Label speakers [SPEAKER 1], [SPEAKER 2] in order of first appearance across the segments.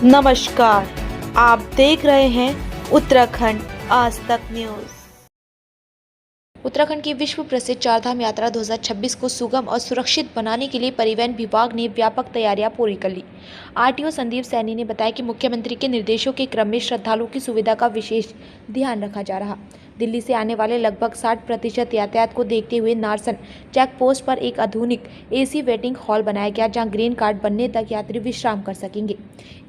[SPEAKER 1] नमस्कार, आप देख रहे हैं उत्तराखंड आज तक न्यूज। उत्तराखंड की विश्व प्रसिद्ध चारधाम यात्रा 2026 को सुगम और सुरक्षित बनाने के लिए परिवहन विभाग ने व्यापक तैयारियां पूरी कर ली। आरटीओ संदीप सैनी ने बताया कि मुख्यमंत्री के निर्देशों के क्रम में श्रद्धालुओं की सुविधा का विशेष ध्यान रखा जा रहा। दिल्ली से आने वाले लगभग 60% यातायात को देखते हुए नारसन चेक पोस्ट पर एक आधुनिक एसी वेटिंग हॉल बनाया गया, जहां ग्रीन कार्ड बनने तक यात्री विश्राम कर सकेंगे।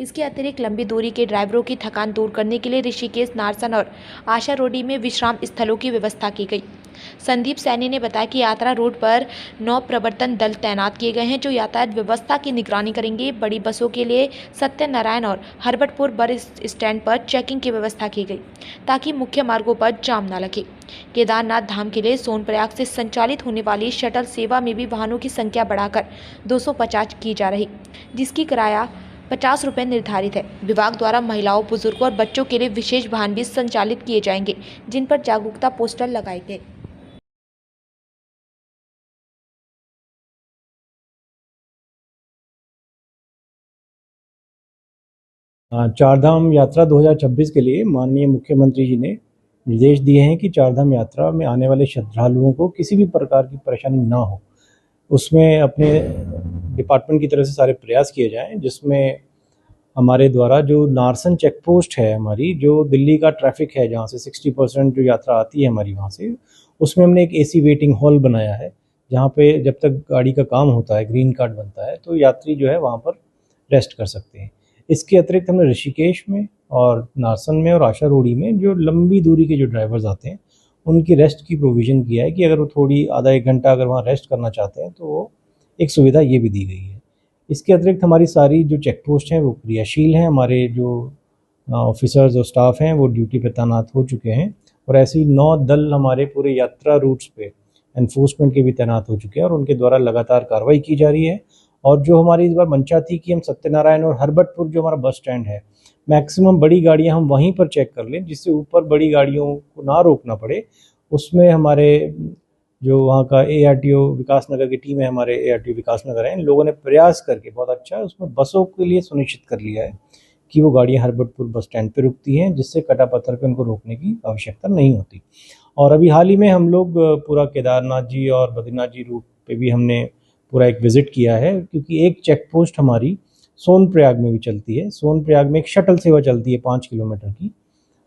[SPEAKER 1] इसके अतिरिक्त लंबी दूरी के ड्राइवरों की थकान दूर करने के लिए ऋषिकेश, नारसन और आशा रोडी में विश्राम स्थलों की व्यवस्था की गई। संदीप सैनी ने बताया कि यात्रा रूट पर 9 प्रवर्तन दल तैनात किए गए हैं, जो यातायात व्यवस्था की निगरानी करेंगे। बड़ी बसों के लिए सत्यनारायण और हरबटपुर बस स्टैंड पर चेकिंग की व्यवस्था की गई, ताकि मुख्य मार्गों पर जाम न लगे। केदारनाथ धाम के लिए सोनप्रयाग से संचालित होने वाली शटल सेवा में भी वाहनों की संख्या बढ़ाकर 250 की जा रही, जिसकी किराया 50 रुपये निर्धारित है। विभाग द्वारा महिलाओं, बुजुर्गों और बच्चों के लिए विशेष वाहन भी संचालित किए जाएंगे, जिन पर जागरूकता पोस्टर लगाए गए।
[SPEAKER 2] चारधाम यात्रा 2026 के लिए माननीय मुख्यमंत्री जी ने निर्देश दिए हैं कि चारधाम यात्रा में आने वाले श्रद्धालुओं को किसी भी प्रकार की परेशानी ना हो, उसमें अपने डिपार्टमेंट की तरफ से सारे प्रयास किए जाएं, जिसमें हमारे द्वारा जो नारसन चेक पोस्ट है हमारी, जो दिल्ली का ट्रैफिक है, जहाँ से 60% जो यात्रा आती है हमारी वहाँ से, उसमें हमने एक एसी वेटिंग हॉल बनाया है, जहाँ पे जब तक गाड़ी का काम होता है, ग्रीन कार्ड बनता है, तो यात्री जो है वहाँ पर रेस्ट कर सकते हैं। इसके अतिरिक्त हमने ऋषिकेश में और नारसन में और आशा रोडी में जो लंबी दूरी के जो ड्राइवर्स आते हैं, उनकी रेस्ट की प्रोविज़न किया है कि अगर वो थोड़ी आधा एक घंटा अगर वहाँ रेस्ट करना चाहते हैं तो वो एक सुविधा ये भी दी गई है। इसके अतिरिक्त हमारी सारी जो चेक पोस्ट हैं वो क्रियाशील हैं। हमारे जो ऑफिसर्स और स्टाफ हैं वो ड्यूटी पे तैनात हो चुके हैं, और ऐसे ही 9 दल हमारे पूरे यात्रा रूट्स पे एनफोर्समेंट के भी तैनात हो चुके हैं, और उनके द्वारा लगातार कार्रवाई की जा रही है। और जो हमारी इस बार मंशा थी कि हम सत्यनारायण और हरबटपुर जो हमारा बस स्टैंड है, मैक्सिमम बड़ी गाड़ियां हम वहीं पर चेक कर लें, जिससे ऊपर बड़ी गाड़ियों को ना रोकना पड़े। उसमें हमारे जो वहाँ का ARTO विकास नगर की टीम है, हमारे ARTO विकास नगर है, इन लोगों ने प्रयास करके बहुत अच्छा उसमें बसों के लिए सुनिश्चित कर लिया है कि वो गाड़ियाँ हरबटपुर बस स्टैंड पे रुकती हैं, जिससे कटा पत्थर पे उनको रोकने की आवश्यकता नहीं होती। और अभी हाल ही में हम लोग पूरा केदारनाथ जी और बद्रीनाथ जी रूट पे भी हमने पूरा एक विज़िट किया है, क्योंकि एक चेक पोस्ट हमारी सोनप्रयाग में भी चलती है। सोनप्रयाग में एक शटल सेवा चलती है 5 किलोमीटर की,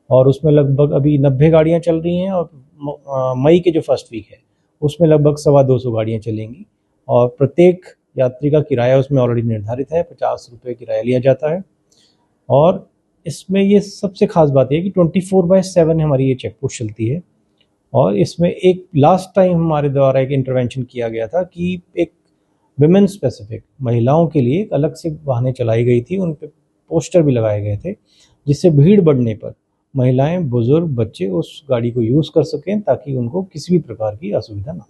[SPEAKER 2] और उसमें लगभग अभी 90 गाड़ियाँ चल रही हैं, और मई के जो फर्स्ट वीक है उसमें लगभग 250 गाड़ियाँ चलेंगी, और प्रत्येक यात्री का किराया उसमें ऑलरेडी निर्धारित है, 50 रुपये किराया लिया जाता है। और इसमें ये सबसे खास बात है कि 24/7 हमारी ये चेक पोस्ट चलती है। और इसमें एक लास्ट टाइम हमारे द्वारा एक इंटरवेंशन किया गया था कि एक विमेन स्पेसिफिक महिलाओं के लिए एक अलग से वाहनें चलाई गई थी, उन पे पोस्टर भी लगाए गए थे, जिससे भीड़ बढ़ने पर महिलाएं, बुजुर्ग, बच्चे उस गाड़ी को यूज़ कर सकें, ताकि उनको किसी भी प्रकार की असुविधा ना हो।